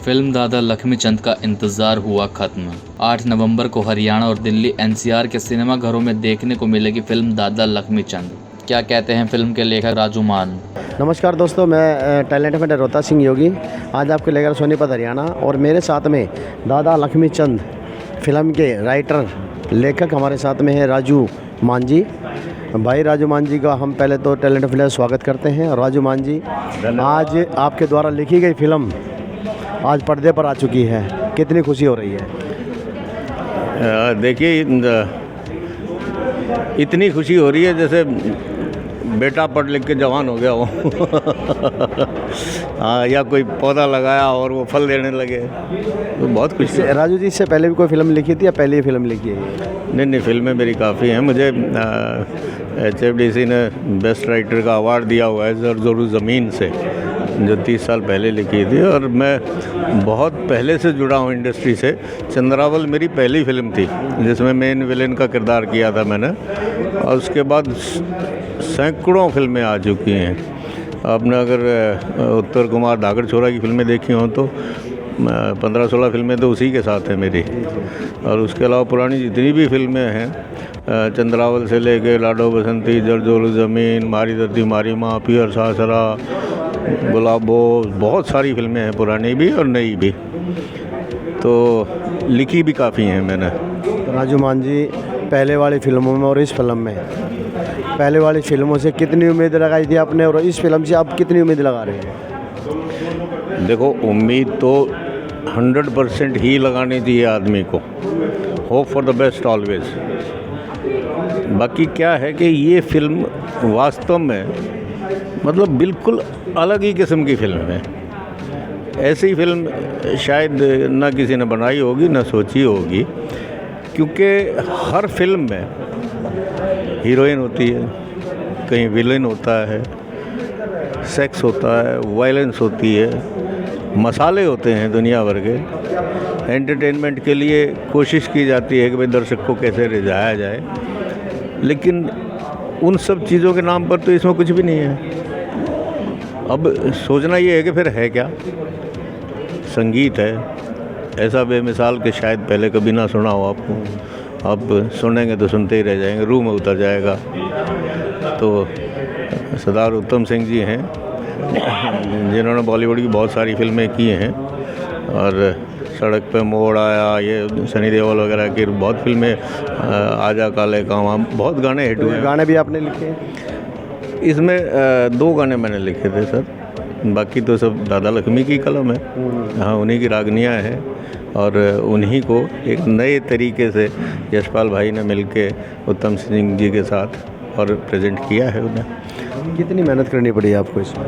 Film दादा लक्ष्मीचंद का इंतजार हुआ खत्म। 8 नवंबर को हरियाणा और दिल्ली एनसीआर के सिनेमा घरों में देखने को मिलेगी फिल्म दादा लक्ष्मीचंद। क्या कहते हैं फिल्म के लेखक राजू मान। नमस्कार दोस्तों, मैं टैलेंट में रोहता सिंह योगी आज आपके लेकर सोनीपत हरियाणा। और मेरे साथ में दादा लक्ष्मीचंद फिल्म के राइटर लेखक हमारे साथ में है राजू मान जी। भाई राजू मान जी का हम पहले तो टैलेंट फिल्म स्वागत करते हैं। राजू मान जी, आज आपके द्वारा लिखी गई फिल्म आज पर्दे पर आ चुकी है, कितनी खुशी हो रही है? देखिए, इतनी खुशी हो रही है जैसे बेटा पढ़ लिख के जवान हो गया हो हाँ, या कोई पौधा लगाया और वो फल देने लगे, तो बहुत खुशी है। राजू जी, इससे पहले भी कोई फिल्म लिखी थी या पहली ही फिल्म लिखी है? नहीं, फिल्में मेरी काफ़ी हैं। मुझे HFDC ने बेस्ट राइटर का अवार्ड दिया हुआ है ज़रूर ज़मीन से, जो 30 साल पहले लिखी थी। और मैं बहुत पहले से जुड़ा हूँ इंडस्ट्री से। चंद्रावल मेरी पहली फिल्म थी जिसमें मेन विलेन का किरदार किया था मैंने, और उसके बाद सैकड़ों फिल्में आ चुकी हैं। आपने अगर उत्तर कुमार धागड़ छोरा की फिल्में देखी हों तो 15-16 फिल्में तो उसी के साथ हैं मेरी। और उसके अलावा पुरानी जितनी भी फिल्में हैं, चंद्रावल से लेके लाडो बसंती, जरजोल ज़मीन, मारी धरती मारी माँ, पियर सासरा, गुलाबो, बहुत सारी फिल्में हैं, पुरानी भी और नई भी, तो लिखी भी काफ़ी हैं मैंने। राजू मान जी, पहले वाली फिल्मों में और इस फिल्म में, पहले वाली फिल्मों से कितनी उम्मीद लगाई थी आपने और इस फिल्म से आप कितनी उम्मीद लगा रहे हैं? देखो, उम्मीद तो 100% ही लगानी चाहिए आदमी को। Hope for the best always. बाकी क्या है कि ये फिल्म वास्तव में मतलब बिल्कुल अलग ही किस्म की फिल्म है। ऐसी फिल्म शायद ना किसी ने बनाई होगी ना सोची होगी, क्योंकि हर फिल्म में हीरोइन होती है, कहीं विलेन होता है, सेक्स होता है, वायलेंस होती है, मसाले होते हैं दुनिया भर के। एंटरटेनमेंट के लिए कोशिश की जाती है कि भाई दर्शक को कैसे रिझाया जाए, लेकिन उन सब चीज़ों के नाम पर तो इसमें कुछ भी नहीं है। अब सोचना ये है कि फिर है क्या? संगीत है ऐसा बेमिसाल कि शायद पहले कभी ना सुना हो आपको। अब सुनेंगे तो सुनते ही रह जाएंगे, रूह में उतर जाएगा। तो सरदार उत्तम सिंह जी हैं जिन्होंने बॉलीवुड की बहुत सारी फिल्में की हैं, और सड़क पे मोड़ आया, ये सनी देओल वगैरह की बहुत फिल्में, आजा काले कामा, बहुत गाने हिट हुए। गाने भी आपने लिखे? इसमें 2 गाने मैंने लिखे थे सर, बाकी तो सब दादा लक्ष्मी की कलम है। हाँ, उन्हीं की रागनियाँ हैं, और उन्हीं को एक नए तरीके से यशपाल भाई ने मिलके उत्तम सिंह जी के साथ और प्रेजेंट किया है उन्हें। कितनी मेहनत करनी पड़ी आपको इसमें?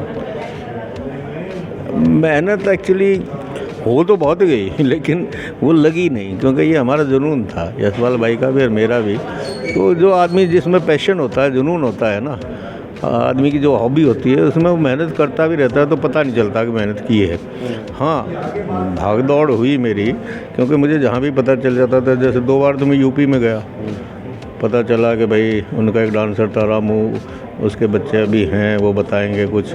मेहनत एक्चुअली हो तो बहुत गई, लेकिन वो लगी नहीं, क्योंकि ये हमारा जुनून था, यशपाल भाई का भी और मेरा भी। तो जो आदमी जिसमें पैशन होता है, जुनून होता है ना, आदमी की जो हॉबी होती है, उसमें वो मेहनत करता भी रहता है तो पता नहीं चलता कि मेहनत की है। हाँ, भाग दौड़ हुई मेरी, क्योंकि मुझे जहाँ भी पता चल जाता था, जैसे 2 बार तो मैं यूपी में गया, पता चला कि भाई उनका एक डांसर था रामू, उसके बच्चे अभी हैं, वो बताएंगे कुछ।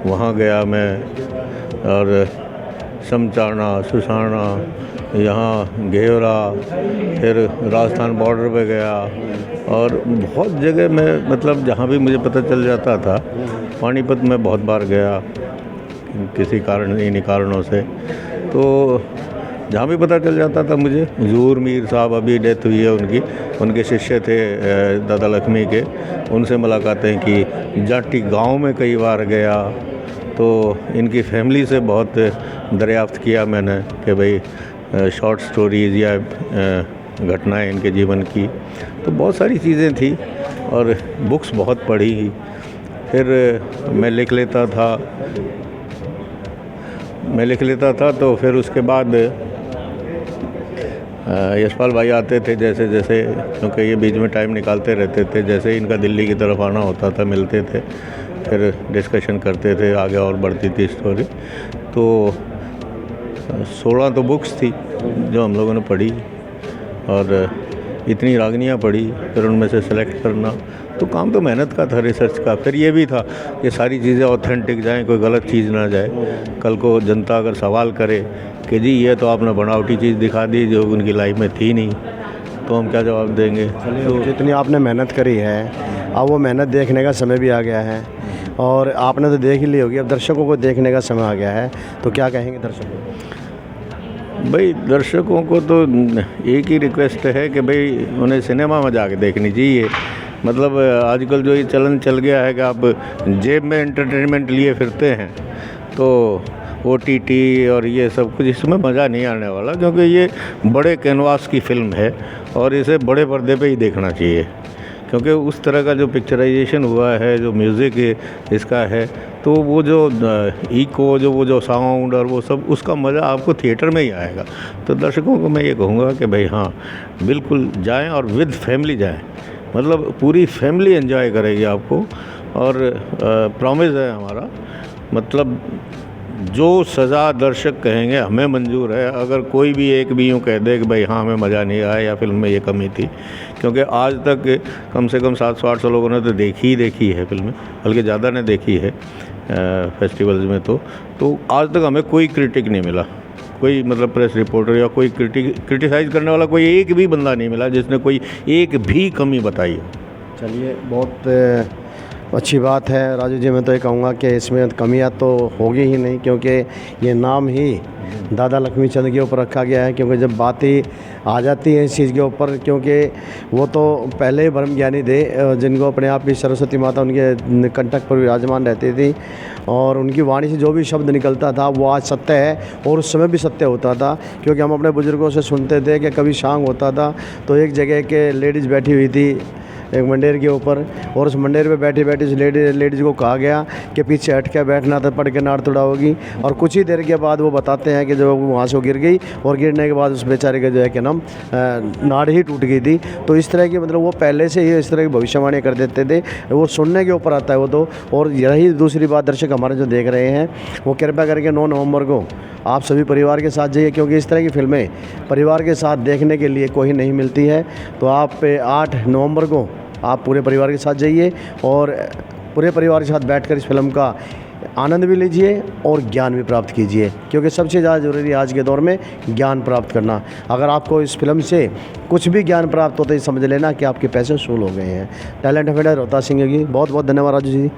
वहाँ गया मैं, और समचाना, सुसाना, यहाँ घेवरा, फिर राजस्थान बॉर्डर पे गया, और बहुत जगह में, मतलब जहाँ भी मुझे पता चल जाता था। पानीपत में बहुत बार गया किसी कारण, इन्हीं कारणों से। तो जहाँ भी पता चल जाता था मुझे, हुजूर मीर साहब, अभी डेथ हुई है उनकी, उनके शिष्य थे दादा लक्ष्मी के, उनसे मुलाकातें की। जाटी गांव में कई बार गया, तो इनकी फैमिली से बहुत दरियाफ्त किया मैंने कि भाई शॉर्ट स्टोरीज़ या घटनाएं इनके जीवन की, तो बहुत सारी चीज़ें थी। और बुक्स बहुत पढ़ी, फिर मैं लिख लेता था, तो फिर उसके बाद यशपाल भाई आते थे जैसे जैसे, क्योंकि ये बीच में टाइम निकालते रहते थे, जैसे ही इनका दिल्ली की तरफ आना होता था मिलते थे, फिर डिस्कशन करते थे, आगे और बढ़ती थी स्टोरी। तो 16 तो बुक्स थी जो हम लोगों ने पढ़ी, और इतनी रागनियाँ पढ़ी, फिर उनमें से सेलेक्ट करना, तो काम तो मेहनत का था, रिसर्च का। फिर ये भी था कि सारी चीज़ें ऑथेंटिक जाएं, कोई गलत चीज़ ना जाए। कल को जनता अगर सवाल करे कि जी ये तो आपने बनावटी चीज़ दिखा दी जो उनकी लाइफ में थी नहीं, तो हम क्या जवाब देंगे। तो जितनी आपने मेहनत करी है, अब वो मेहनत देखने का समय भी आ गया है और आपने तो देख ही ली होगी, अब दर्शकों को देखने का समय आ गया है, तो क्या कहेंगे दर्शकों को? भाई दर्शकों को तो एक ही रिक्वेस्ट है कि भाई उन्हें सिनेमा में जाके देखनी चाहिए। मतलब आजकल जो ये चलन चल गया है कि आप जेब में एंटरटेनमेंट लिए फिरते हैं, तो OTT और ये सब कुछ, इसमें मज़ा नहीं आने वाला, क्योंकि ये बड़े कैनवास की फ़िल्म है और इसे बड़े पर्दे पे ही देखना चाहिए। क्योंकि उस तरह का जो पिक्चराइजेशन हुआ है, जो म्यूज़िक इसका है, तो वो जो इको, जो वो जो साउंड और वो सब, उसका मज़ा आपको थिएटर में ही आएगा। तो दर्शकों को मैं ये कहूँगा कि भाई हाँ, बिल्कुल जाएं और विद फैमिली जाएं, मतलब पूरी फैमिली एंजॉय करेगी आपको। और प्रॉमिस है हमारा, मतलब जो सज़ा दर्शक कहेंगे हमें मंजूर है। अगर कोई भी एक भी यूँ कह दे कि भाई हाँ हमें मज़ा नहीं आया या फिल्म में ये कमी थी, क्योंकि आज तक कम से कम 700-800 लोगों ने तो देखी है फिल्में, बल्कि ज़्यादा ने देखी है फेस्टिवल्स में। तो आज तक हमें कोई क्रिटिक नहीं मिला, कोई मतलब प्रेस रिपोर्टर या कोई क्रिटिसाइज़ करने वाला कोई एक भी बंदा नहीं मिला जिसने कोई एक भी कमी बताई हो। चलिए, बहुत अच्छी बात है राजू जी। मैं तो ये कहूँगा कि इसमें कमियां तो होगी ही नहीं, क्योंकि ये नाम ही दादा लक्ष्मी चंद के ऊपर रखा गया है। क्योंकि जब बात ही आ जाती है इस चीज़ के ऊपर, क्योंकि वो तो पहले ही ब्रह्म ज्ञानी थे, जिनको अपने आप भी सरस्वती माता उनके कंटक पर विराजमान रहती थी, और उनकी वाणी से जो भी शब्द निकलता था वो आज सत्य है और उस समय भी सत्य होता था। क्योंकि हम अपने बुज़ुर्गों से सुनते थे कि कभी शांग होता था तो एक जगह के लेडीज़ बैठी हुई थी एक मंडेर के ऊपर, और उस मंडेर पे बैठी बैठी उस लेडीज़ को कहा गया कि पीछे हट के बैठना था, पड़ के नाड़ तुड़ाओगी। और कुछ ही देर के बाद वो बताते हैं कि जब वो वहाँ से गिर गई और गिरने के बाद उस बेचारे का जो है कि नाम नाड़ ही टूट गई थी। तो इस तरह की मतलब वो पहले से ही इस तरह की भविष्यवाणी कर देते थे, वो सुनने के ऊपर आता है वो तो। और यही दूसरी बात, दर्शक हमारे जो देख रहे हैं वो कृपया करके 9 नवंबर को आप सभी परिवार के साथ जाइए, क्योंकि इस तरह की फिल्में परिवार के साथ देखने के लिए कोई नहीं मिलती है। तो आप 8 नवंबर को आप पूरे परिवार के साथ जाइए और पूरे परिवार के साथ बैठकर इस फिल्म का आनंद भी लीजिए और ज्ञान भी प्राप्त कीजिए, क्योंकि सबसे ज़्यादा ज़रूरी आज के दौर में ज्ञान प्राप्त करना। अगर आपको इस फिल्म से कुछ भी ज्ञान प्राप्त होता है, समझ लेना कि आपके पैसे वसूल हो गए हैं। टैलेंट अफेयर रोहतास सिंह की बहुत बहुत धन्यवाद राजू जी।